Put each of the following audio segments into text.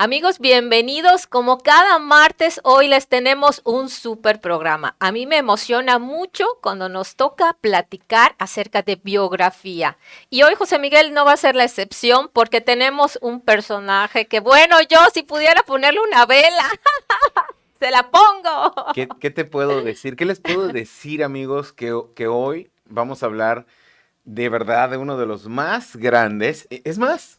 Amigos, bienvenidos. Como cada martes, hoy les tenemos un súper programa. A mí me emociona mucho cuando nos toca platicar acerca de biografía. Y hoy José Miguel no va a ser la excepción porque tenemos un personaje que, bueno, yo si pudiera ponerle una vela, se la pongo. ¿Qué te puedo decir? ¿Qué les puedo decir, amigos? Que hoy vamos a hablar de verdad de uno de los más grandes. Es más,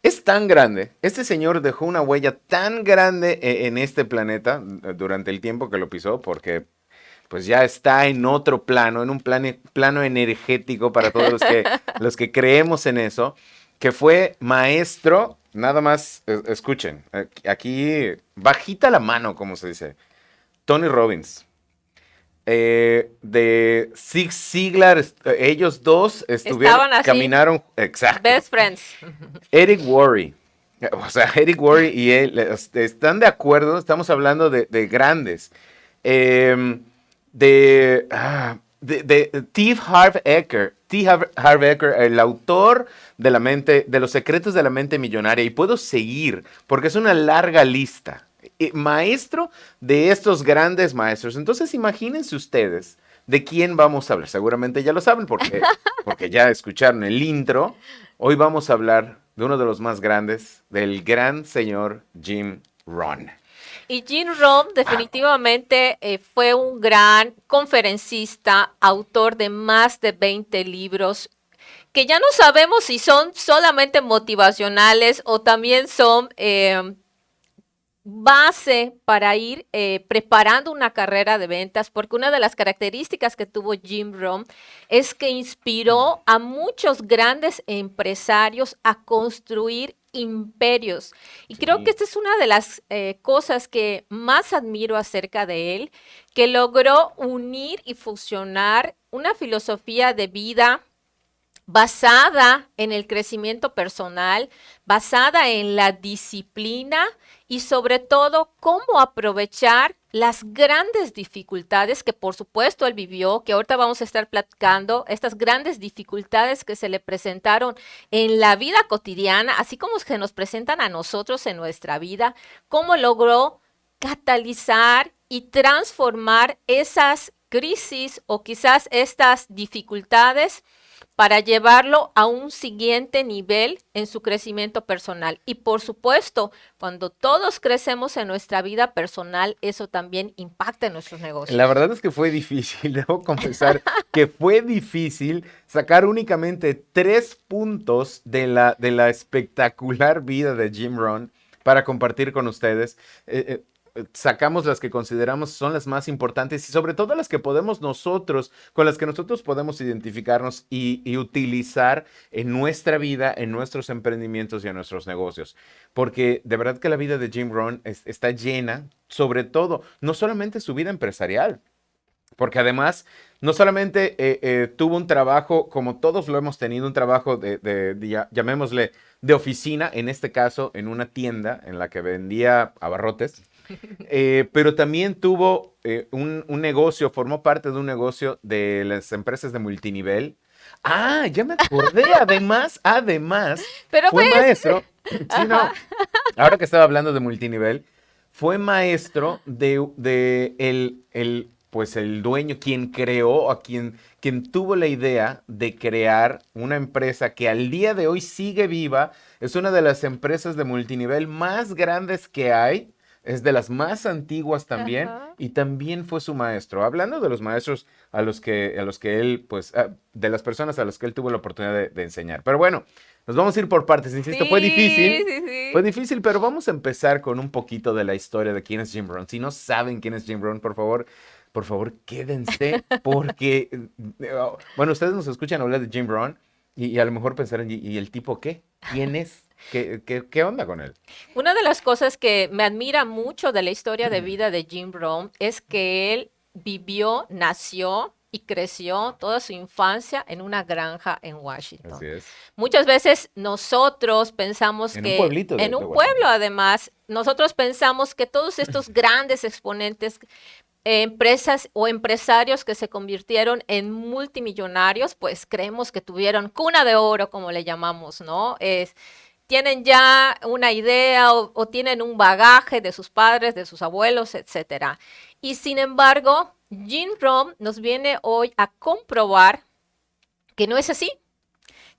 es tan grande. Este señor dejó una huella tan grande en este planeta durante el tiempo que lo pisó, porque pues ya está en otro plano, en un plano energético para todos los que creemos en eso, que fue maestro, nada más, escuchen, aquí bajita la mano, como se dice, Tony Robbins. De Zig Ziglar, ellos dos Estaban así, caminaron, exacto. best friends. Eric Worre, o sea, Eric Worre y él están de acuerdo, estamos hablando de grandes. Eh, de T. Harv Eker, el autor de la mente, de los secretos de la mente millonaria, y puedo seguir porque es una larga lista. Maestro de estos grandes maestros. Entonces, imagínense ustedes de quién vamos a hablar. Seguramente ya lo saben porque ya escucharon el intro. Hoy vamos a hablar de uno de los más grandes, del gran señor Jim Rohn. Y Jim Rohn definitivamente fue un gran conferencista, autor de más de 20 libros, que ya no sabemos si son solamente motivacionales o también son base para ir preparando una carrera de ventas, porque una de las características que tuvo Jim Rohn es que inspiró a muchos grandes empresarios a construir imperios. Y creo que Sí. esta es una de las cosas que más admiro acerca de él, que logró unir y fusionar una filosofía de vida basada en el crecimiento personal, basada en la disciplina y sobre todo cómo aprovechar las grandes dificultades que por supuesto él vivió, que ahorita vamos a estar platicando, estas grandes dificultades que se le presentaron en la vida cotidiana, así como se nos presentan a nosotros en nuestra vida, cómo logró catalizar y transformar esas crisis o quizás estas dificultades para llevarlo a un siguiente nivel en su crecimiento personal. Y por supuesto, cuando todos crecemos en nuestra vida personal, eso también impacta en nuestros La negocios. verdad es que fue difícil, debo confesar que fue difícil sacar únicamente 3 puntos de la espectacular vida de Jim Rohn para compartir con ustedes. Sacamos las que consideramos son las más importantes y sobre todo las que podemos nosotros, con las que nosotros podemos identificarnos y utilizar en nuestra vida, en nuestros emprendimientos y en nuestros negocios. Porque de verdad que la vida de Jim Rohn está llena, sobre todo, no solamente su vida empresarial, porque además no solamente tuvo un trabajo, como todos lo hemos tenido, un trabajo llamémosle, de oficina, en este caso en una tienda en la que vendía abarrotes, pero también tuvo un negocio, formó parte de un negocio de las empresas de multinivel. Ah, ya me acordé, además, Pero fue pues, maestro, sí, ajá, no, ahora que estaba hablando de multinivel, fue maestro de pues el dueño, quien creó, quien tuvo la idea de crear una empresa que al día de hoy sigue viva, es una de las empresas de multinivel más grandes que hay, es de las más antiguas también, ajá. y también fue su maestro. Hablando de los maestros a los que él, pues, de las personas a las que él tuvo la oportunidad de enseñar. Pero bueno, nos vamos a ir por partes, insisto, Sí, sí, fue sí. difícil, pero vamos a empezar con un poquito de la historia de quién es Jim Rohn. Si no saben quién es Jim Rohn, por favor, quédense, porque, bueno, ustedes nos escuchan hablar de Jim Rohn y a lo mejor pensarán, ¿y el tipo qué? ¿Quién es? ¿Qué onda con él? Una de las cosas que me admira mucho de la historia de vida de Jim Rohn es que él vivió, nació y creció toda su infancia en una granja en Así Washington. es. Muchas veces nosotros pensamos En un que pueblito en de un pueblo, Washington. además, nosotros pensamos que todos estos grandes exponentes, empresas o empresarios que se convirtieron en multimillonarios, pues creemos que tuvieron cuna de oro, como le llamamos, ¿no? tienen ya una idea o tienen un bagaje de sus padres, de sus abuelos, etcétera. Y sin embargo, Jim Rohn nos viene hoy a comprobar que no es así,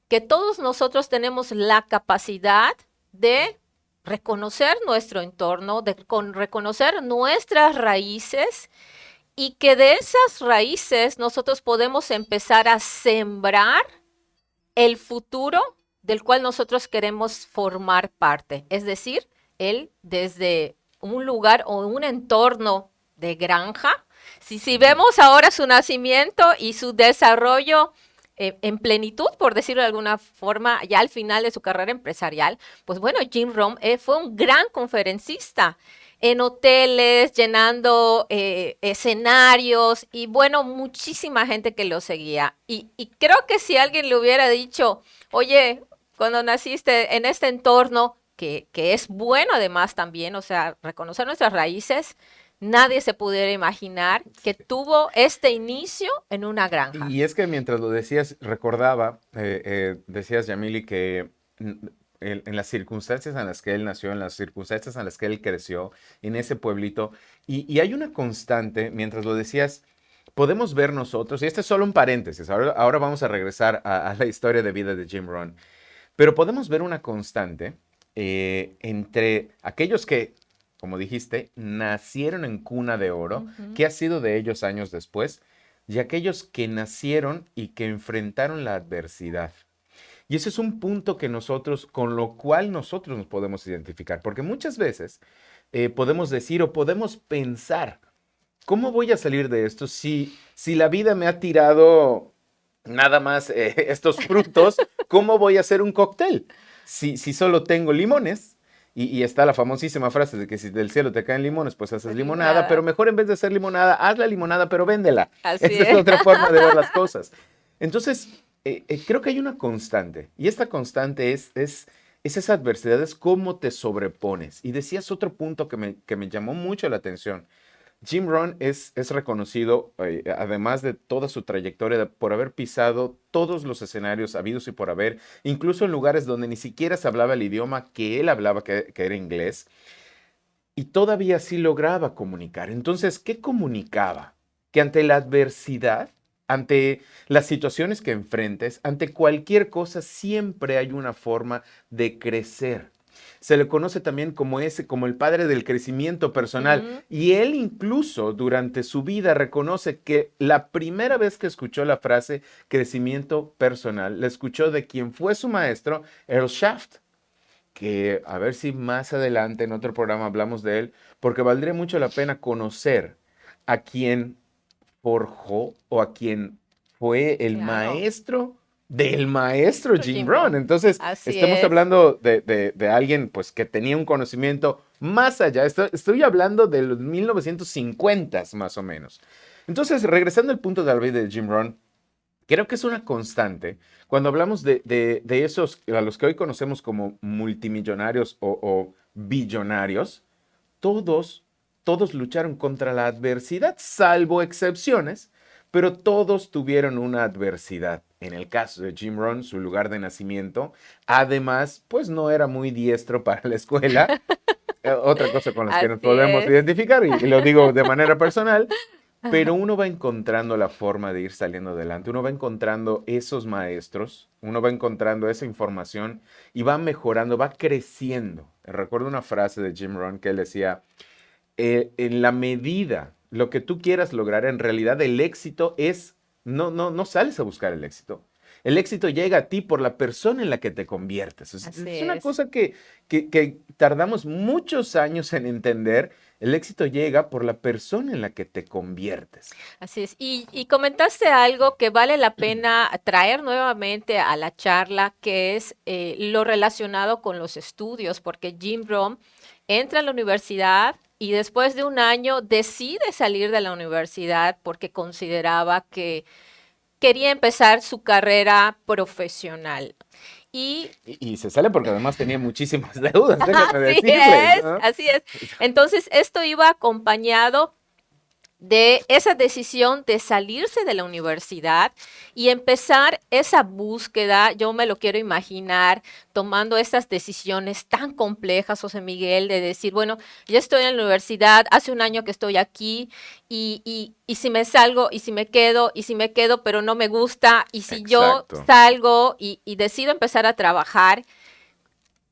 que todos nosotros tenemos la capacidad de reconocer nuestro entorno, de reconocer nuestras raíces y que de esas raíces nosotros podemos empezar a sembrar el futuro del cual nosotros queremos formar parte. Es decir, él desde un lugar o un entorno de granja, si vemos ahora su nacimiento y su desarrollo en plenitud, por decirlo de alguna forma, ya al final de su carrera empresarial, pues bueno, Jim Rohn fue un gran conferencista en hoteles, llenando escenarios y bueno, muchísima gente que lo seguía. Y creo que si alguien le hubiera dicho, oye, cuando naciste en este entorno, que es bueno además también, o sea, reconocer nuestras raíces, nadie se pudiera imaginar que tuvo este inicio en una granja. Y es que mientras lo decías, recordaba, decías, Yamili, que en las circunstancias en las que él nació, en las circunstancias en las que él creció, en ese pueblito, y hay una constante, mientras lo decías, podemos ver nosotros, y este es solo un paréntesis, ahora vamos a regresar a la historia de vida de Jim Rohn, pero podemos ver una constante entre aquellos que, como dijiste, nacieron en cuna de oro, ¿qué ha sido de ellos años después? Y aquellos que nacieron y que enfrentaron la adversidad. Y ese es un punto que nosotros, con lo cual nosotros nos podemos identificar, porque muchas veces podemos decir o podemos pensar, ¿cómo voy a salir de esto si la vida me ha tirado nada más estos frutos? ¿Cómo voy a hacer un cóctel? Si solo tengo limones, y está la famosísima frase de que si del cielo te caen limones, pues haces limonada, pero mejor en vez de hacer limonada, haz la limonada, pero véndela. Así Esa es otra forma de ver las cosas. Entonces, creo que hay una constante, y esta constante es esa adversidad, es cómo te sobrepones. Y decías otro punto que me llamó mucho la atención. Jim Rohn es reconocido, además de toda su trayectoria, por haber pisado todos los escenarios habidos y por haber, incluso en lugares donde ni siquiera se hablaba el idioma que él hablaba, que era inglés, y todavía así lograba comunicar. Entonces, ¿qué comunicaba? Que ante la adversidad, ante las situaciones que enfrentes, ante cualquier cosa, siempre hay una forma de crecer. Se le conoce también como el padre del crecimiento personal. Y él incluso durante su vida reconoce que la primera vez que escuchó la frase crecimiento personal, la escuchó de quien fue su maestro, Earl Shaft, que a ver si más adelante en otro programa hablamos de él, porque valdría mucho la pena conocer a quien forjó o a quien fue el maestro del maestro Jim Rohn. Entonces, estamos hablando de alguien pues, que tenía un conocimiento más allá. Estoy hablando de los 1950s más o menos. Entonces, regresando al punto de la vida de Jim Rohn, creo que es una constante. Cuando hablamos de esos, a los que hoy conocemos como multimillonarios o billonarios, todos lucharon contra la adversidad, salvo excepciones, pero todos tuvieron una adversidad. En el caso de Jim Rohn, su lugar de nacimiento, además, pues no era muy diestro para la escuela. Otra cosa con la que nos podemos identificar, y lo digo de manera personal, pero uno va encontrando la forma de ir saliendo adelante, uno va encontrando esos maestros, uno va encontrando esa información y va mejorando, va creciendo. Recuerdo una frase de Jim Rohn que él decía, en la medida, lo que tú quieras lograr, en realidad el éxito es, no sales a buscar el éxito. El éxito llega a ti por la persona en la que te conviertes. Es una cosa que tardamos muchos años en entender. El éxito llega por la persona en la que te conviertes. Así es. Y comentaste algo que vale la pena traer nuevamente a la charla, que es lo relacionado con los estudios, porque Jim Rohn entra a la universidad y después de un año decide salir de la universidad porque consideraba que quería empezar su carrera profesional. Y se sale porque además tenía muchísimas deudas, déjame decirle, ¿no? Así es. Entonces, esto iba acompañado de esa decisión de salirse de la universidad y empezar esa búsqueda. Yo me lo quiero imaginar tomando estas decisiones tan complejas, José Miguel, de decir, bueno, ya estoy en la universidad, hace un año que estoy aquí y si me salgo y si me quedo y si me quedo pero no me gusta y si yo Exacto. salgo y decido empezar a trabajar.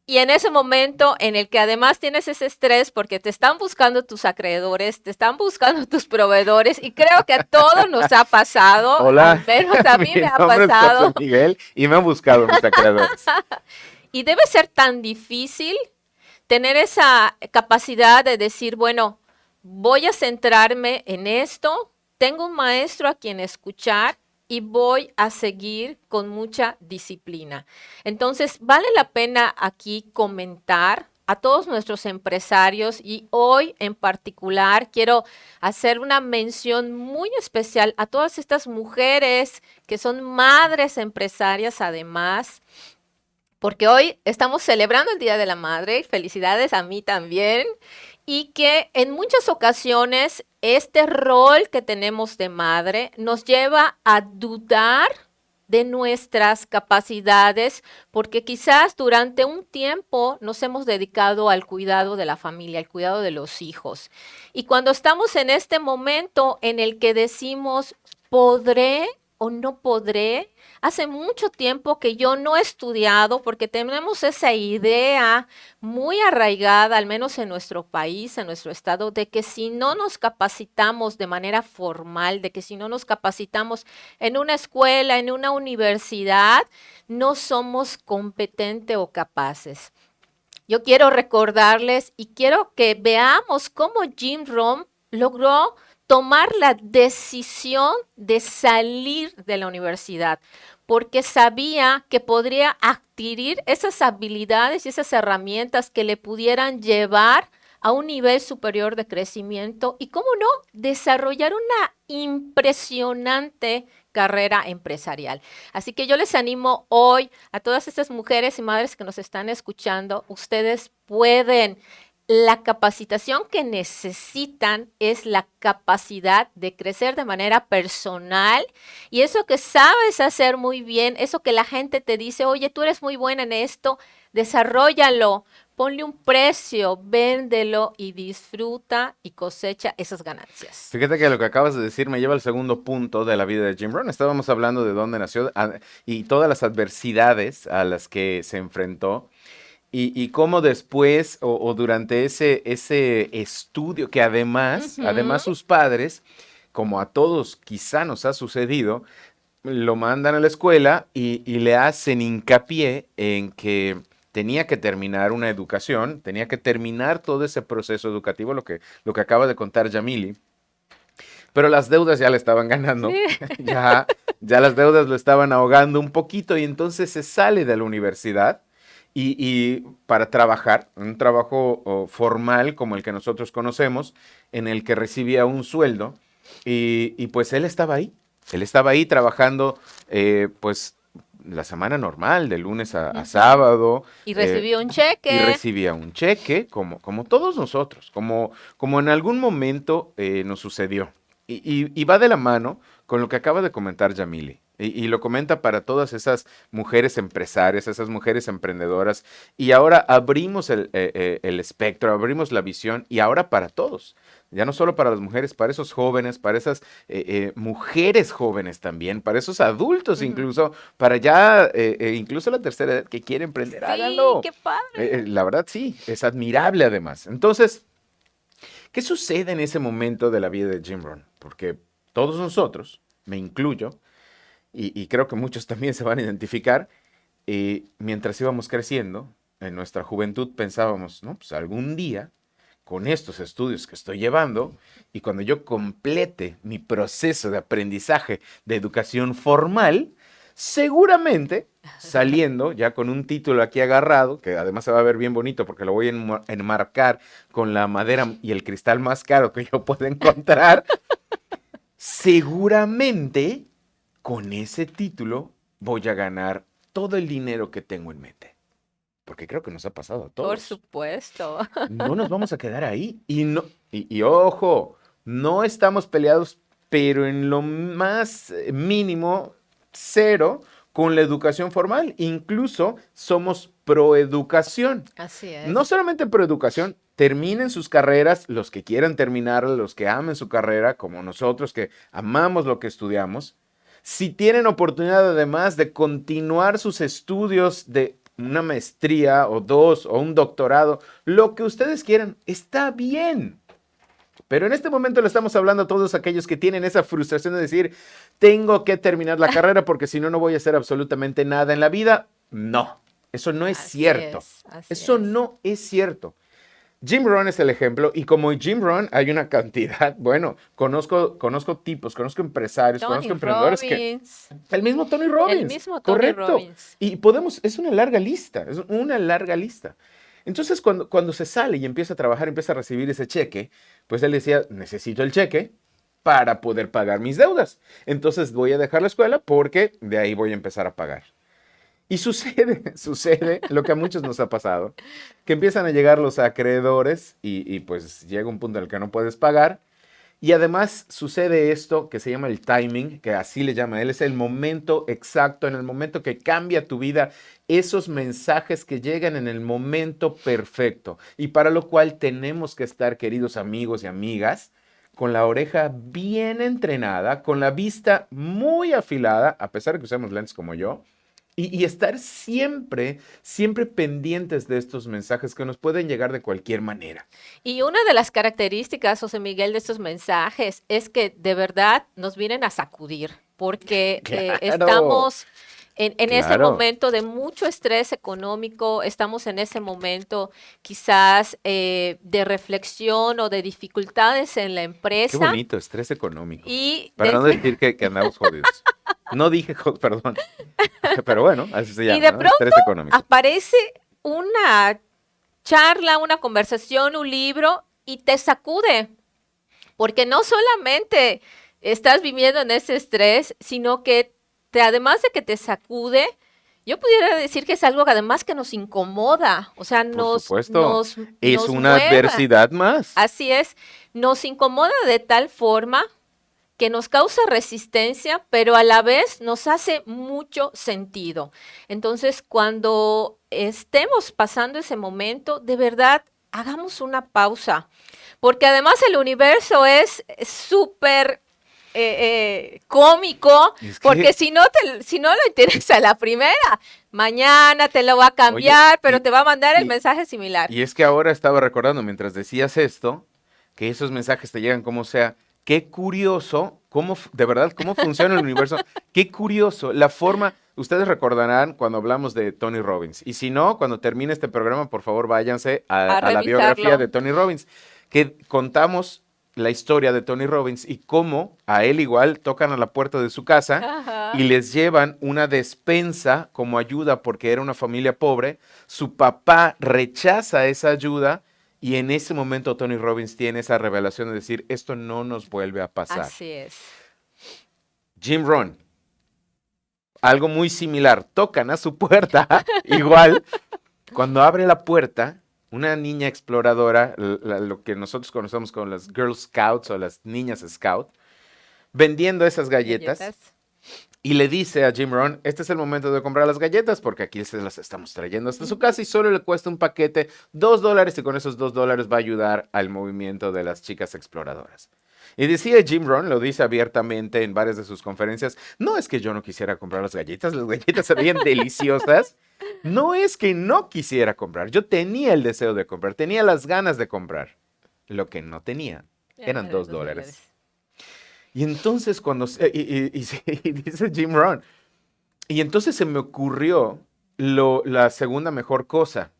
Y en ese momento en el que además tienes ese estrés porque te están buscando tus acreedores, te están buscando tus proveedores y creo que a todos nos ha pasado, al Hola, menos a mí mi me ha nombre es José pasado, Miguel y me han buscado mis acreedores. y debe ser tan difícil tener esa capacidad de decir, bueno, voy a centrarme en esto, tengo un maestro a quien escuchar y voy a seguir con mucha disciplina. Entonces, vale la pena aquí comentar a todos nuestros empresarios y hoy en particular quiero hacer una mención muy especial a todas estas mujeres que son madres empresarias además, porque hoy estamos celebrando el Día de la Madre, y felicidades a mí también, y que en muchas ocasiones este rol que tenemos de madre nos lleva a dudar de nuestras capacidades, porque quizás durante un tiempo nos hemos dedicado al cuidado de la familia, al cuidado de los hijos. Y cuando estamos en este momento en el que decimos, ¿podré o no podré? Hace mucho tiempo que yo no he estudiado porque tenemos esa idea muy arraigada, al menos en nuestro país, en nuestro estado, de que si no nos capacitamos de manera formal, de que si no nos capacitamos en una escuela, en una universidad, no somos competentes o capaces. Yo quiero recordarles y quiero que veamos cómo Jim Rohn logró tomar la decisión de salir de la universidad, porque sabía que podría adquirir esas habilidades y esas herramientas que le pudieran llevar a un nivel superior de crecimiento y, cómo no, desarrollar una impresionante carrera empresarial. Así que yo les animo hoy a todas estas mujeres y madres que nos están escuchando, ustedes pueden. La capacitación que necesitan es la capacidad de crecer de manera personal y eso que sabes hacer muy bien, eso que la gente te dice, oye, tú eres muy buena en esto, desarrollalo, ponle un precio, véndelo y disfruta y cosecha esas ganancias. Fíjate que lo que acabas de decir me lleva al segundo punto de la vida de Jim Rohn. Estábamos hablando de dónde nació y todas las adversidades a las que se enfrentó. Y cómo después o durante ese estudio, que además Ujú. sus padres, como a todos quizá nos ha sucedido, lo mandan a la escuela y le hacen hincapié en que tenía que terminar una educación, tenía que terminar todo ese proceso educativo, lo que acaba de contar Yamili, pero las deudas ya le estaban ganando, Sí. ya, ya las deudas lo estaban ahogando un poquito y entonces se sale de la universidad y para trabajar, un trabajo formal como el que nosotros conocemos, en el que recibía un sueldo y pues él estaba ahí trabajando pues la semana normal, de lunes a Ujú. sábado, Y eh, recibió un y cheque. recibía un cheque, como todos nosotros, como en algún momento nos sucedió. Y va de la mano con lo que acaba de comentar Yamili. Y lo comenta para todas esas mujeres empresarias, esas mujeres emprendedoras. Y ahora abrimos el espectro, abrimos la visión y ahora para todos. Ya no solo para las mujeres, para esos jóvenes, para esas mujeres jóvenes también, para esos adultos Ujú. incluso, para ya incluso la tercera edad que quiere emprender, Sí, háganlo. qué padre. La verdad sí, es admirable además. Entonces, ¿qué sucede en ese momento de la vida de Jim Rohn? Porque todos nosotros, me incluyo, y creo que muchos también se van a identificar, mientras íbamos creciendo, en nuestra juventud pensábamos, no, pues algún día, con estos estudios que estoy llevando, y cuando yo complete mi proceso de aprendizaje de educación formal, seguramente saliendo ya con un título aquí agarrado, que además se va a ver bien bonito porque lo voy a enmarcar con la madera y el cristal más caro que yo pueda encontrar, seguramente con ese título voy a ganar todo el dinero que tengo en mente. Porque creo que nos ha pasado a Por todos. supuesto. No nos vamos a quedar ahí. Y, no, y ojo, No estamos peleados, pero en lo más mínimo, cero con la educación formal. Incluso somos proeducación. Así No es. solamente proeducación, terminen sus carreras, los que quieran terminarla, los que amen su carrera, como nosotros que amamos lo que estudiamos. Si tienen oportunidad además de continuar sus estudios de una maestría o dos o un doctorado, lo que ustedes quieran, está bien. Pero en este momento le estamos hablando a todos aquellos que tienen esa frustración de decir, tengo que terminar la carrera porque si no, no voy a hacer absolutamente nada en la vida. No, eso no es Así cierto. es, así Eso es. no es cierto. Jim Rohn es el ejemplo y como Jim Rohn hay una cantidad, bueno, conozco tipos, conozco empresarios, Tony conozco emprendedores que Robbins, el mismo Tony el Robbins, mismo Tony correcto. Robbins. Y podemos, es una larga lista, es una larga lista. Entonces, cuando se sale y empieza a trabajar, empieza a recibir ese cheque, pues él decía, necesito el cheque para poder pagar mis deudas. Entonces voy a dejar la escuela porque de ahí voy a empezar a pagar. Y sucede lo que a muchos nos ha pasado, que empiezan a llegar los acreedores y pues llega un punto en el que no puedes pagar y además sucede esto que se llama el timing, que así le llama él, es el momento exacto, en el momento que cambia tu vida, esos mensajes que llegan en el momento perfecto. Y para lo cual tenemos que estar, queridos amigos y amigas, con la oreja bien entrenada, con la vista muy afilada, a pesar de que usemos lentes como yo, y estar siempre, siempre pendientes de estos mensajes que nos pueden llegar de cualquier manera. Y una de las características, José Miguel, de estos mensajes es que de verdad nos vienen a sacudir, porque Claro, estamos en ese claro. momento de mucho estrés económico, estamos en ese momento quizás de reflexión o de dificultades en la Qué empresa bonito, estrés económico. y Para no de, decir que andamos jodidos. No dije, perdón, pero bueno, así se y llama, de ¿no? pronto Estrés económico. aparece una charla, una conversación, un libro y te sacude. Porque no solamente estás viviendo en ese estrés, sino que además de que te sacude, yo pudiera decir que es algo que además que nos incomoda, o sea, Por supuesto, es nos una mueve. adversidad más. Así es, nos incomoda de tal forma que nos causa resistencia, pero a la vez nos hace mucho sentido. Entonces, cuando estemos pasando ese momento, de verdad, hagamos una pausa, porque además el universo es súper cómico, Es porque que, si no lo interesa a la primera, mañana te lo va a oye, cambiar, pero te va a mandar el y, mensaje similar. y es que ahora estaba recordando mientras decías esto, que esos mensajes te llegan como sea. Qué curioso, de verdad, cómo funciona el universo. Qué curioso, la forma, ustedes recordarán cuando hablamos de Tony Robbins. Y si no, cuando termine este programa, por favor, váyanse A a la biografía revisarlo. de Tony Robbins, que contamos la historia de Tony Robbins y cómo a él igual tocan a la puerta de su casa y Ajá. les llevan una despensa como ayuda porque era una familia pobre. Su papá rechaza esa ayuda y en ese momento Tony Robbins tiene esa revelación de decir, esto no nos vuelve a pasar. Así es. Jim Rohn, algo muy similar, tocan a su puerta, igual, cuando abre la puerta, una niña exploradora, lo que nosotros conocemos como las Girl Scouts o las niñas Scout, vendiendo esas galletas, Galletas. y le dice a Jim Rohn, este es el momento de comprar las galletas porque aquí se las estamos trayendo hasta su casa y solo le cuesta un paquete $2 y con esos $2 va a ayudar al movimiento de las chicas exploradoras. Y decía Jim Rohn, lo dice abiertamente en varias de sus conferencias, no es que yo no quisiera comprar las galletas se veían deliciosas. No es que no quisiera comprar, yo tenía el deseo de comprar, tenía las ganas de comprar. Lo que no tenía eran Eran dos dos dólares. dólares. Y entonces y dice Jim Rohn, y entonces se me ocurrió la segunda mejor cosa,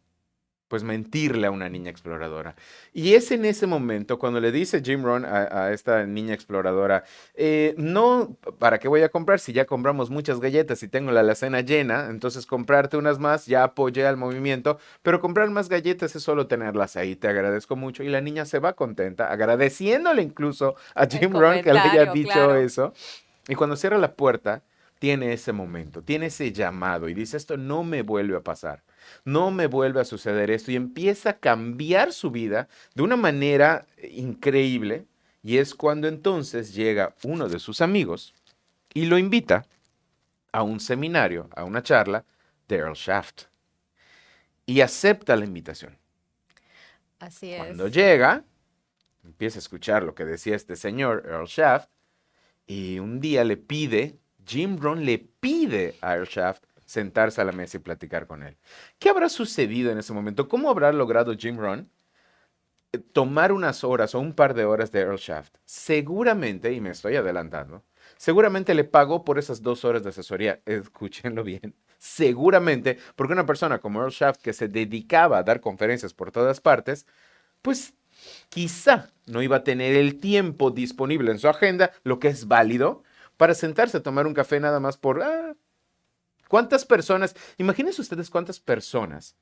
pues mentirle a una niña exploradora. Y es en ese momento cuando le dice Jim Rohn a esta niña exploradora, no, ¿para qué voy a comprar si ya compramos muchas galletas y tengo la alacena llena? Entonces comprarte unas más, ya apoyé al movimiento, pero comprar más galletas es solo tenerlas ahí, te agradezco mucho. Y la niña se va contenta, agradeciéndole incluso a El Jim Rohn que le haya comentario, dicho claro. eso. Y cuando cierra la puerta, tiene ese momento, tiene ese llamado y dice, esto no me vuelve a pasar, no me vuelve a suceder esto y empieza a cambiar su vida de una manera increíble Y es cuando entonces llega uno de sus amigos y lo invita a un seminario, a una charla de Earl Shaft. Y acepta la invitación. Así Cuando es. llega, empieza a escuchar lo que decía este señor, Earl Shaft, y un día Jim Rohn le pide a Earl Shaft sentarse a la mesa y platicar con él. ¿Qué habrá sucedido en ese momento? ¿Cómo habrá logrado Jim Rohn tomar unas horas o un par de horas de Earl Shaft? Seguramente, y me estoy adelantando, seguramente le pagó por esas 2 horas de asesoría. Escúchenlo bien. Seguramente, porque una persona como Earl Shaft que se dedicaba a dar conferencias por todas partes, pues quizá no iba a tener el tiempo disponible en su agenda, lo que es válido, para sentarse a tomar un café nada más por... ¿cuántas personas? Imagínense ustedes cuántas personas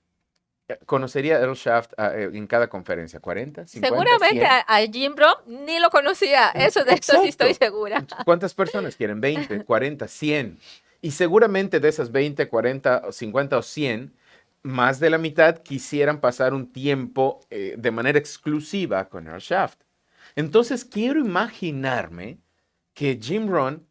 conocería Earl Shaft en cada conferencia. ¿40? ¿50? Seguramente ¿100? a Jim Rohn ni lo conocía. Eso de esto sí estoy Exacto. segura. ¿Cuántas personas quieren? 20, 40, 100. Y seguramente de esas 20, 40, 50 o 100, más de la mitad quisieran pasar un tiempo de manera exclusiva con Earl Shaft. Entonces quiero imaginarme que Jim Rohn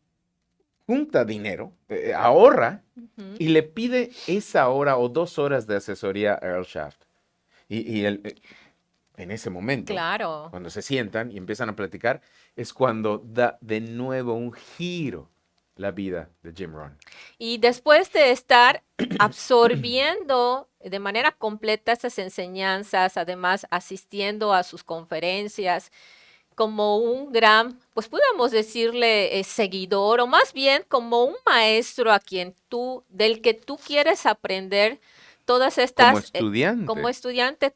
junta dinero, ahorra Ujú. y le pide esa hora o 2 horas de asesoría a Earl Shaft. Y él, en ese momento, Claro. cuando se sientan y empiezan a platicar, es cuando da de nuevo un giro la vida de Jim Rohn. Y después de estar absorbiendo de manera completa esas enseñanzas, además asistiendo a sus conferencias, como un gran, pues podemos decirle seguidor, o más bien como un maestro a quien del que tú quieres aprender todas Como estas, como estudiante. estudiante,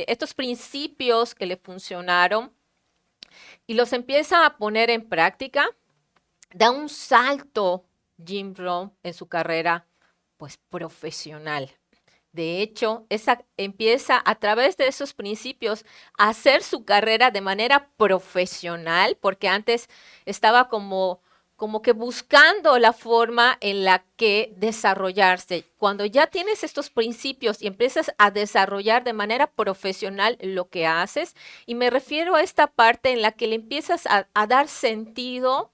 estos principios que le funcionaron y los empieza a poner en práctica, da un salto Jim Rohn en su carrera, pues profesional. De hecho, empieza a través de esos principios a hacer su carrera de manera profesional, porque antes estaba como que buscando la forma en la que desarrollarse. Cuando ya tienes estos principios y empiezas a desarrollar de manera profesional lo que haces, y me refiero a esta parte en la que le empiezas a dar sentido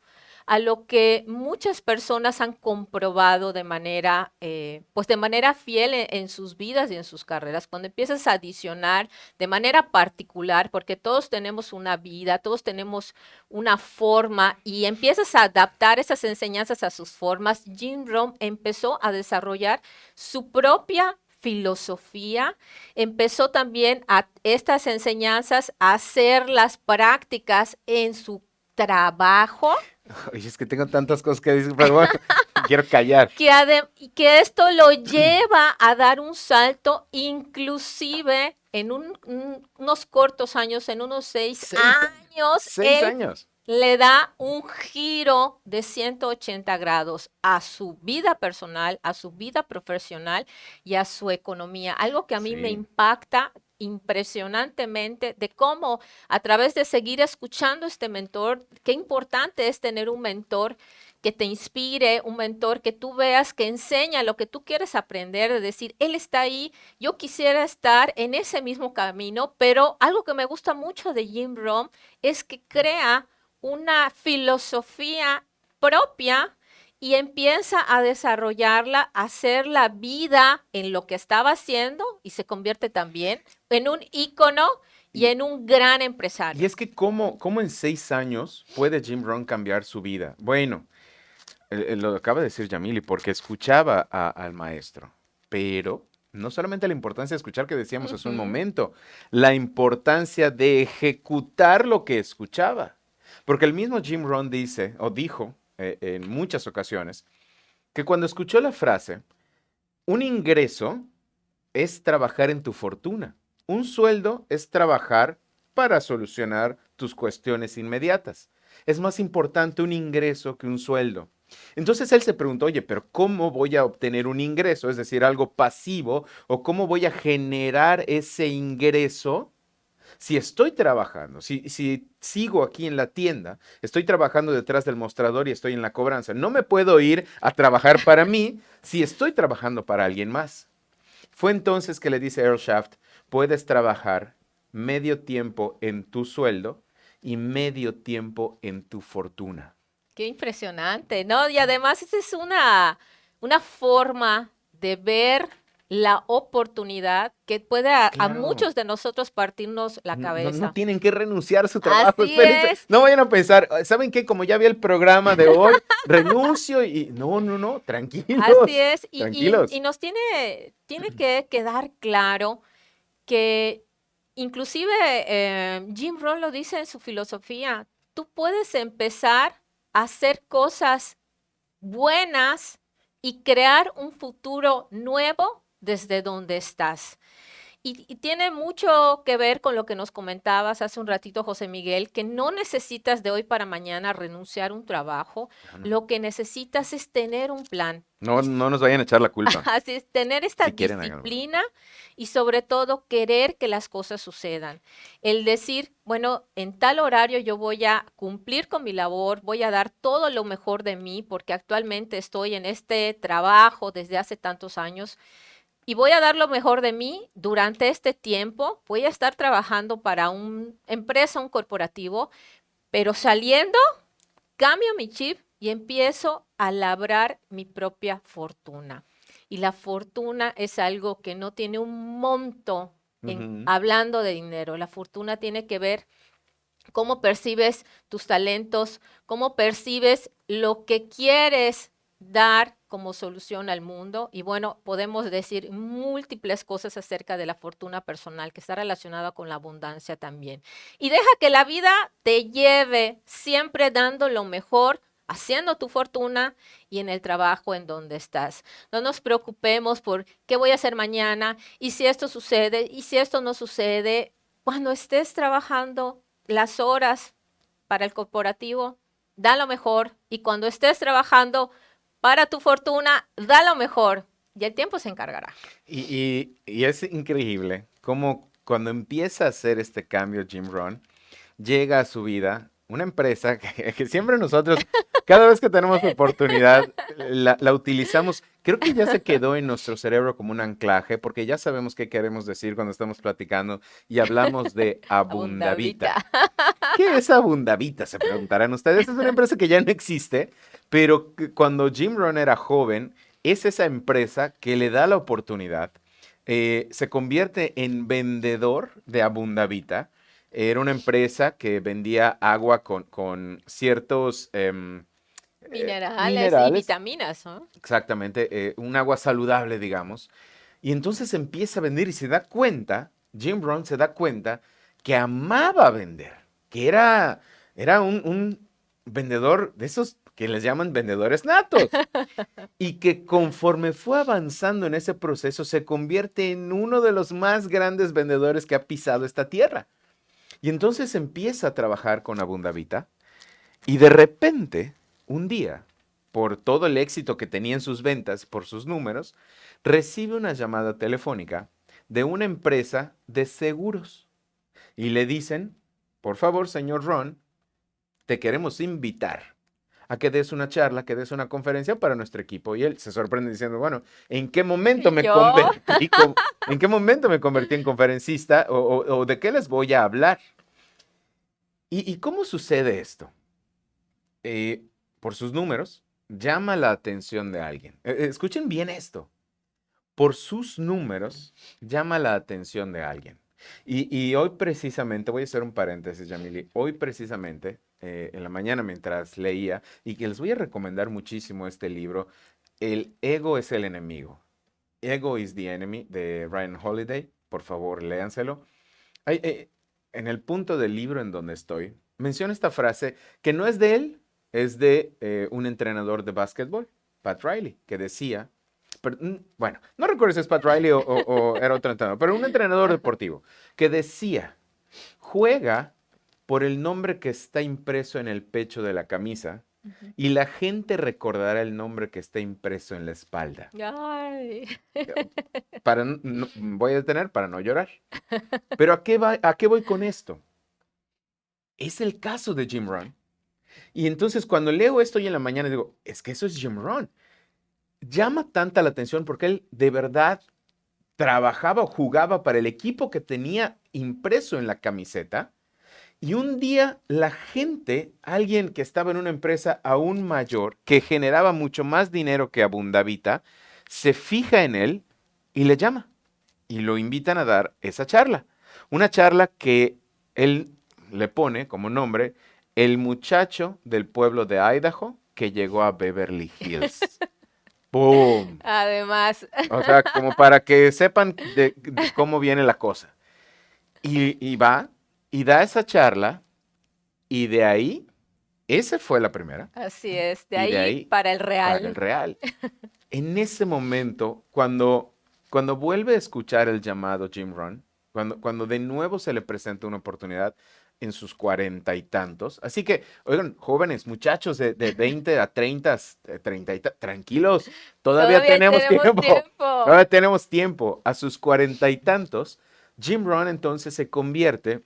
a lo que muchas personas han comprobado pues de manera fiel en sus vidas y en sus carreras. Cuando empiezas a adicionar de manera particular, porque todos tenemos una vida, todos tenemos una forma y empiezas a adaptar esas enseñanzas a sus formas, Jim Rohn empezó a desarrollar su propia filosofía, empezó también a estas enseñanzas a hacer las prácticas en su trabajo, Oye, es que tengo tantas cosas que decir, pero bueno, quiero callar. que esto lo lleva a dar un salto inclusive en unos cortos años, en unos seis Seis años. años, 6 años. le da un giro de 180 grados a su vida personal, a su vida profesional y a su economía. Algo que a mí me Sí. impacta impresionantemente de cómo a través de seguir escuchando este mentor, qué importante es tener un mentor que te inspire, un mentor que tú veas que enseña lo que tú quieres aprender, de decir, él está ahí, yo quisiera estar en ese mismo camino, pero algo que me gusta mucho de Jim Rohn es que crea una filosofía propia y empieza a desarrollarla, a hacer la vida en lo que estaba haciendo y se convierte también en un ícono y Y, en un gran y empresario. es que cómo en 6 años puede Jim Rohn cambiar su vida. Bueno, lo acaba de decir Yamili, porque escuchaba al maestro, pero no solamente la importancia de escuchar que decíamos hace un Ujú. momento, la importancia de ejecutar lo que escuchaba. Porque el mismo Jim Rohn dice, o dijo en muchas ocasiones, que cuando escuchó la frase, un ingreso es trabajar en tu fortuna, un sueldo es trabajar para solucionar tus cuestiones inmediatas. Es más importante un ingreso que un sueldo. Entonces él se preguntó, oye, pero ¿cómo voy a obtener un ingreso? Es decir, algo pasivo, o cómo voy a generar ese ingreso si estoy trabajando, si sigo aquí en la tienda, estoy trabajando detrás del mostrador y estoy en la cobranza. No me puedo ir a trabajar para mí si estoy trabajando para alguien más. Fue entonces que le dice Earl Shaft, puedes trabajar medio tiempo en tu sueldo y medio tiempo en tu fortuna. Qué impresionante, ¿no? Y además esa es una forma de ver la oportunidad que puede a Claro. muchos de nosotros partirnos la No cabeza. tienen que renunciar a su trabajo, Así espérense, es, no vayan a pensar, ¿saben qué? Como ya vi el programa de hoy, renuncio y no, así tranquilos, es. Y tranquilos. nos tiene que quedar claro que inclusive Jim Rohn lo dice en su filosofía, tú puedes empezar a hacer cosas buenas y crear un futuro nuevo desde donde estás. Y tiene mucho que ver con lo que nos comentabas hace un ratito, José Miguel, que no necesitas de hoy para mañana renunciar a un trabajo, No, no, lo que necesitas es tener un plan. no nos vayan a echar la culpa, Así es, tener esta si quieren háganlo. disciplina y sobre todo querer que las cosas sucedan. El decir, bueno, en tal horario yo voy a cumplir con mi labor, voy a dar todo lo mejor de mí porque actualmente estoy en este trabajo desde hace tantos años y voy a dar lo mejor de mí durante este tiempo. Voy a estar trabajando para una empresa, un corporativo, pero saliendo cambio mi chip y empiezo a labrar mi propia fortuna. Y la fortuna es algo que no tiene un monto Ujú. hablando de dinero. La fortuna tiene que ver cómo percibes tus talentos, cómo percibes lo que quieres dar como solución al mundo. Y bueno, podemos decir múltiples cosas acerca de la fortuna personal que está relacionada con la abundancia también. Y deja que la vida te lleve siempre dando lo mejor, haciendo tu fortuna y en el trabajo en donde estás. No nos preocupemos por qué voy a hacer mañana y si esto sucede y si esto no sucede. Cuando estés trabajando las horas para el corporativo, da lo mejor. Y cuando estés trabajando para tu fortuna, da lo mejor. Y el tiempo se encargará. Y es increíble cómo cuando empieza a hacer este cambio Jim Rohn, llega a su vida una empresa que siempre nosotros, cada vez que tenemos oportunidad, la utilizamos. Creo que ya se quedó en nuestro cerebro como un anclaje, porque ya sabemos qué queremos decir cuando estamos platicando y hablamos de Abundavita. Abundavita. ¿Qué es Abundavita? Se preguntarán ustedes. Es una empresa que ya no existe, pero que cuando Jim Rohn era joven, es esa empresa que le da la oportunidad, se convierte en vendedor de Abundavita. Era una empresa que vendía agua con ciertos Minerales y minerales, vitaminas, ¿no? exactamente, un agua saludable, digamos. Y entonces empieza a vender y se da cuenta, Jim Rohn se da cuenta que amaba vender, que era un vendedor de esos que les llaman vendedores natos. Y que conforme fue avanzando en ese proceso, se convierte en uno de los más grandes vendedores que ha pisado esta tierra. Y entonces empieza a trabajar con Abundavita y de repente, un día, por todo el éxito que tenía en sus ventas, por sus números, recibe una llamada telefónica de una empresa de seguros y le dicen, por favor, señor Ron, te queremos invitar a que des una charla, que des una conferencia para nuestro equipo. Y él se sorprende diciendo, bueno, ¿en qué momento Y me yo, convertí, en qué momento me convertí en conferencista o de qué les voy a hablar? ¿Y cómo sucede esto? eh, por sus números, llama la atención de alguien. Escuchen bien esto. Por sus números, llama la atención de alguien. Y hoy precisamente, voy a hacer un paréntesis, Yamili, hoy precisamente, en la mañana mientras leía, y que les voy a recomendar muchísimo este libro, El ego es el enemigo. Ego is the enemy, de Ryan Holiday. Por favor, léanselo. Hay, en el punto del libro en donde estoy, menciona esta frase que no es de él, es de un entrenador de básquetbol, Pat Riley, que decía, bueno, no recuerdo si es Pat Riley o era otro entrenador, pero un entrenador deportivo, que decía, juega por el nombre que está impreso en el pecho de la camisa y la gente recordará el nombre que está impreso en la espalda. ay, Voy a detener para no llorar. Pero a qué voy con esto? Es el caso de Jim Rohn. Y entonces cuando leo esto hoy en la mañana digo, es que eso es Jim Rohn. Llama tanta la atención porque él de verdad trabajaba o jugaba para el equipo que tenía impreso en la camiseta Y un día la gente, alguien que estaba en una empresa aún mayor, que generaba mucho más dinero que Abundavita, se fija en él y le llama y lo invitan a dar esa charla. Una charla que él le pone como nombre El muchacho del pueblo de Idaho que llegó a Beverly Hills. ¡Boom! Además, O sea, como para que sepan de cómo viene la cosa. Y va y da esa charla y de ahí, esa fue la primera, así es, de y de ahí ahí para el para el real. real. En ese momento, cuando vuelve a escuchar el llamado Jim Rohn, cuando de nuevo se le presenta una oportunidad en sus cuarenta y tantos, así que, oigan, jóvenes, muchachos de 20 a 30, 30 tranquilos, todavía Todavía tenemos tenemos tiempo, tiempo. todavía tenemos tiempo. A sus cuarenta y tantos, Jim Rohn entonces se convierte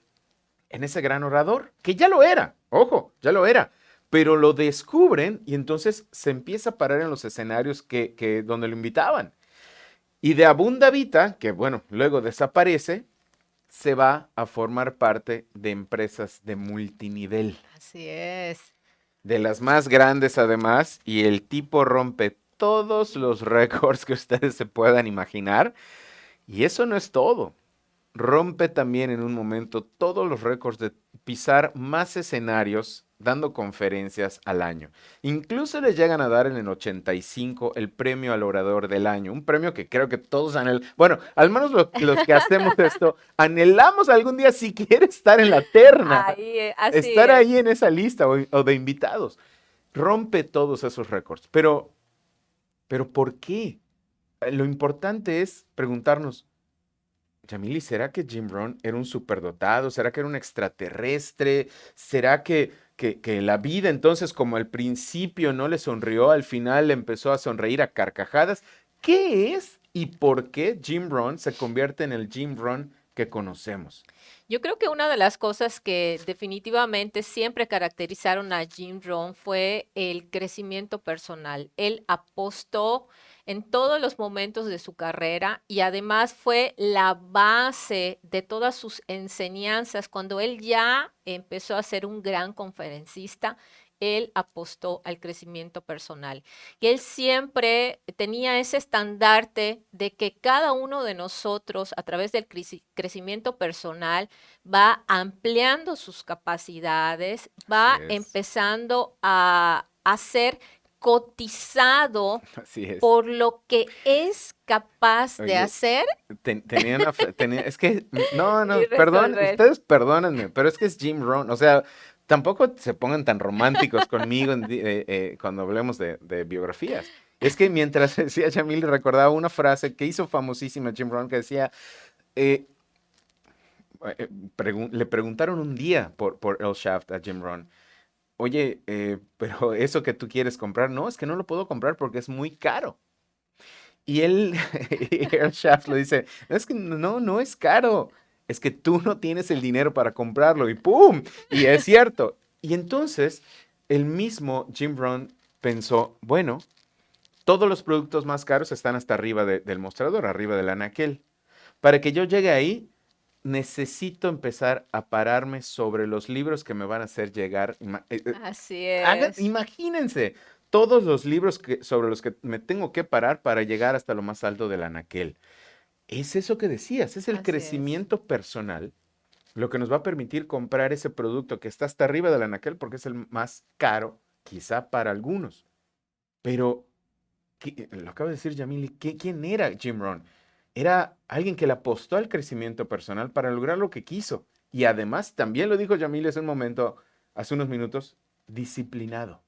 en ese gran orador, que ya lo era, ojo, ya lo era, pero lo descubren y entonces se empieza a parar en los escenarios donde lo invitaban. Y de Abunda Vita, que bueno, luego desaparece, se va a formar parte de empresas de multinivel, Así es. de las más grandes además, y el tipo rompe todos los récords que ustedes se puedan imaginar. Y eso no es todo. Rompe también en un momento todos los récords de pisar más escenarios dando conferencias al año. Incluso le llegan a dar en el 85 el premio al orador del año, un premio que creo que todos anhelamos. Bueno, al menos los que hacemos esto, anhelamos algún día siquiera estar en la terna, Ahí, así estar es. ahí en esa lista o de invitados. Rompe todos esos récords. Pero ¿por qué? Lo importante es preguntarnos, Yamili, ¿será que Jim Rohn era un superdotado? ¿Será que era un extraterrestre? ¿Será que la vida entonces, como al principio no le sonrió, al final le empezó a sonreír a carcajadas? ¿Qué es y por qué Jim Rohn se convierte en el Jim Rohn que conocemos? Yo creo que una de las cosas que definitivamente siempre caracterizaron a Jim Rohn fue el crecimiento personal. Él apostó en todos los momentos de su carrera y además fue la base de todas sus enseñanzas. Cuando él ya empezó a ser un gran conferencista, él apostó al crecimiento personal. Y él siempre tenía ese estandarte de que cada uno de nosotros, a través del crecimiento personal, va ampliando sus capacidades, Así va es, empezando a ser cotizado así es. por lo que es capaz de Oye, hacer tenía es que, no, y no, perdón, resolver. ustedes perdónenme, pero es que es Jim Rohn, o sea, tampoco se pongan tan románticos conmigo cuando hablemos de biografías. Es que mientras decía Jamil, recordaba una frase que hizo famosísima Jim Rohn que decía, eh, le preguntaron un día por Earl Shaft a Jim Rohn, oye, pero eso que tú quieres comprar, no, es que no lo puedo comprar porque es muy caro. Y él, Earl Shaft le dice, es que no, no es caro, es que tú no tienes el dinero para comprarlo y ¡pum! Y es cierto. Y entonces el mismo Jim Rohn pensó, bueno, todos los productos más caros están hasta arriba del mostrador, arriba del anaquel. Para que yo llegue ahí, necesito empezar a pararme sobre los libros que me van a hacer llegar. Así es, Imagínense todos los libros sobre los que me tengo que parar para llegar hasta lo más alto del anaquel. Es eso que decías, es el así es. crecimiento personal lo que nos va a permitir comprar ese producto que está hasta arriba del anaquel porque es el más caro, quizá para algunos. Pero, lo acaba de decir Yamili, ¿quién era Jim Rohn? Era alguien que le apostó al crecimiento personal para lograr lo que quiso. Y además, también lo dijo Yamili hace un momento, hace unos minutos, disciplinado.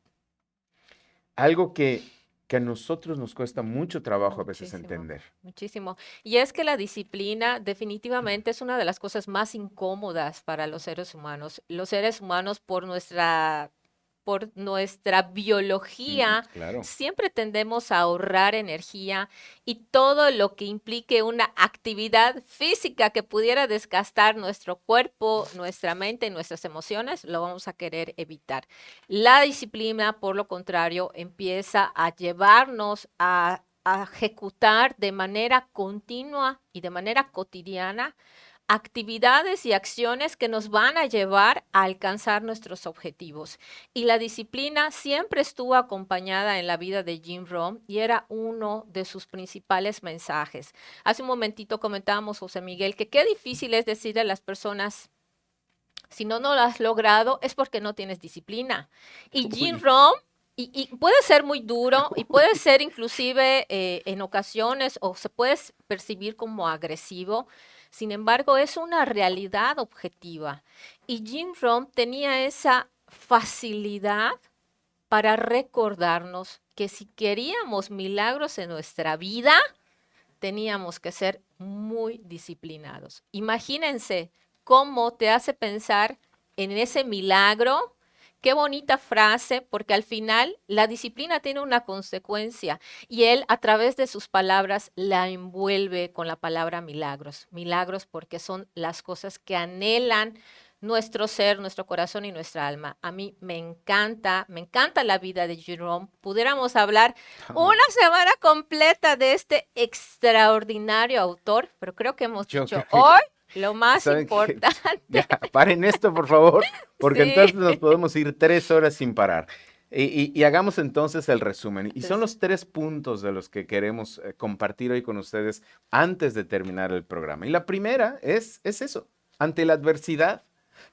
Algo que a nosotros nos cuesta mucho trabajo a veces Muchísimo, entender. muchísimo. Y es que la disciplina definitivamente es una de las cosas más incómodas para los seres humanos. Los seres humanos por nuestra biología Claro, siempre tendemos a ahorrar energía y todo lo que implique una actividad física que pudiera desgastar nuestro cuerpo, nuestra mente y nuestras emociones, lo vamos a querer evitar. La disciplina, por lo contrario, empieza a llevarnos a ejecutar de manera continua y de manera cotidiana actividades y acciones que nos van a llevar a alcanzar nuestros objetivos. Y la disciplina siempre estuvo acompañada en la vida de Jim Rohn y era uno de sus principales mensajes. Hace un momentito comentábamos, José Miguel, que qué difícil es decirle a las personas, si no lo has logrado es porque no tienes disciplina. Y Jim Uy, Rohn, y puede ser muy duro y puede ser inclusive en ocasiones o se puede percibir como agresivo. Sin embargo, es una realidad objetiva. Y Jim Rohn tenía esa facilidad para recordarnos que si queríamos milagros en nuestra vida, teníamos que ser muy disciplinados. Imagínense cómo te hace pensar en ese milagro. Qué bonita frase, porque al final la disciplina tiene una consecuencia y él a través de sus palabras la envuelve con la palabra milagros. Milagros porque son las cosas que anhelan nuestro ser, nuestro corazón y nuestra alma. A mí me encanta la vida de Jerome. Pudiéramos hablar una semana completa de este extraordinario autor, pero creo que hemos yo dicho creo que, hoy lo más ¿saben qué? importante. Ya, paren esto, por favor, porque Sí. entonces nos podemos ir 3 horas sin parar. Y hagamos entonces el resumen. Y son Entonces, los 3 puntos de los que queremos compartir hoy con ustedes antes de terminar el programa. Y la primera es eso. Ante la adversidad,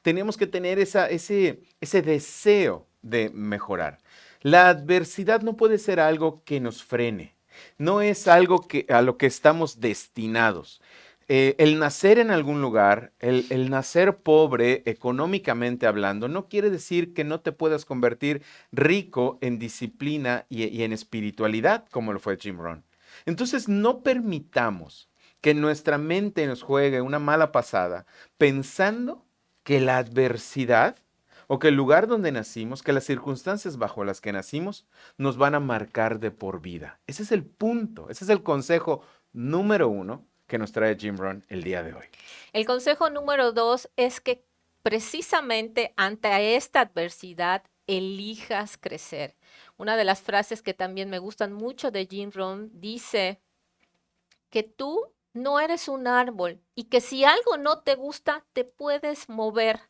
tenemos que tener ese deseo de mejorar. La adversidad no puede ser algo que nos frene. No es algo a lo que estamos destinados. El nacer en algún lugar, el nacer pobre económicamente hablando, no quiere decir que no te puedas convertir rico en disciplina y en espiritualidad, como lo fue Jim Rohn. Entonces, no permitamos que nuestra mente nos juegue una mala pasada pensando que la adversidad o que el lugar donde nacimos, que las circunstancias bajo las que nacimos, nos van a marcar de por vida. Ese es el punto, ese es el consejo número 1 que nos trae Jim Rohn el día de hoy. el consejo número 2 es que precisamente ante esta adversidad elijas crecer. Una de las frases que también me gustan mucho de Jim Rohn dice que tú no eres un árbol y que si algo no te gusta, te puedes mover.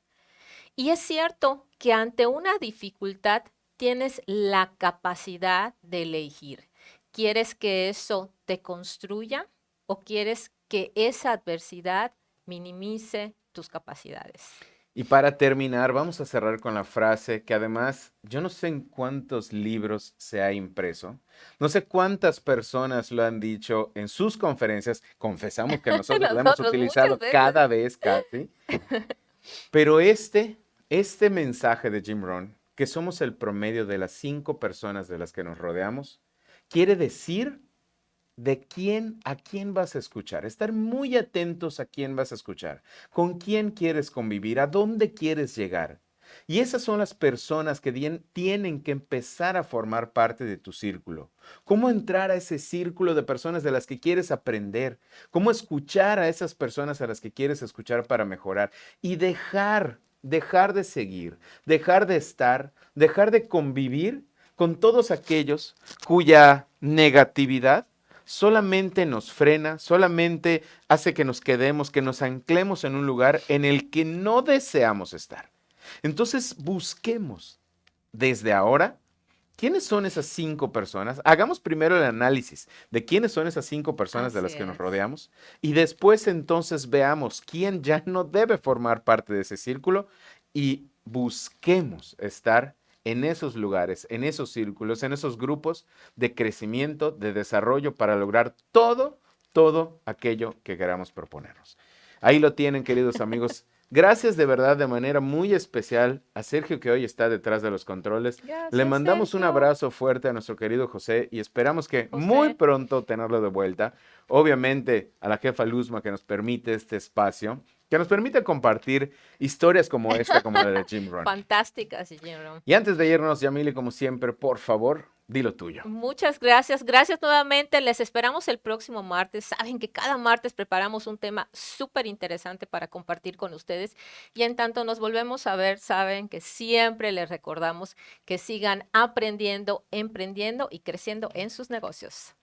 Y es cierto que ante una dificultad tienes la capacidad de elegir. ¿Quieres que eso te construya o quieres que esa adversidad minimice tus capacidades? Y para terminar, vamos a cerrar con la frase que además yo no sé en cuántos libros se ha impreso, no sé cuántas personas lo han dicho en sus conferencias, confesamos que nosotros lo hemos Nosotros muchas utilizado veces. cada vez casi, pero este mensaje de Jim Rohn, que somos el promedio de las 5 personas de las que nos rodeamos, quiere decir a quién vas a escuchar, estar muy atentos a quién vas a escuchar, con quién quieres convivir, a dónde quieres llegar. Y esas son las personas que tienen que empezar a formar parte de tu círculo. ¿Cómo entrar a ese círculo de personas de las que quieres aprender? ¿Cómo escuchar a esas personas a las que quieres escuchar para mejorar? Y dejar de seguir, dejar de estar, dejar de convivir con todos aquellos cuya negatividad solamente nos frena, solamente hace que nos quedemos, que nos anclemos en un lugar en el que no deseamos estar. Entonces busquemos desde ahora quiénes son esas 5 personas. Hagamos primero el análisis de quiénes son esas 5 personas de Así las que nos es. rodeamos y después entonces veamos quién ya no debe formar parte de ese círculo y busquemos estar en esos lugares, en esos círculos, en esos grupos de crecimiento, de desarrollo para lograr todo aquello que queramos proponernos. Ahí lo tienen, queridos amigos. Gracias de verdad de manera muy especial a Sergio que hoy está detrás de los controles. Le Gracias, mandamos un Sergio. abrazo fuerte a nuestro querido José y esperamos que muy José. pronto tenerlo de vuelta. Obviamente a la jefa Luzma que nos permite este espacio, que nos permite compartir historias como esta, como la de Jim Rohn. Fantásticas, Jerome. Y antes de irnos, Yamile, como siempre, por favor, di lo tuyo. Muchas gracias. Gracias nuevamente. Les esperamos el próximo martes. Saben que cada martes preparamos un tema súper interesante para compartir con ustedes. Y en tanto nos volvemos a ver, saben que siempre les recordamos que sigan aprendiendo, emprendiendo y creciendo en sus negocios.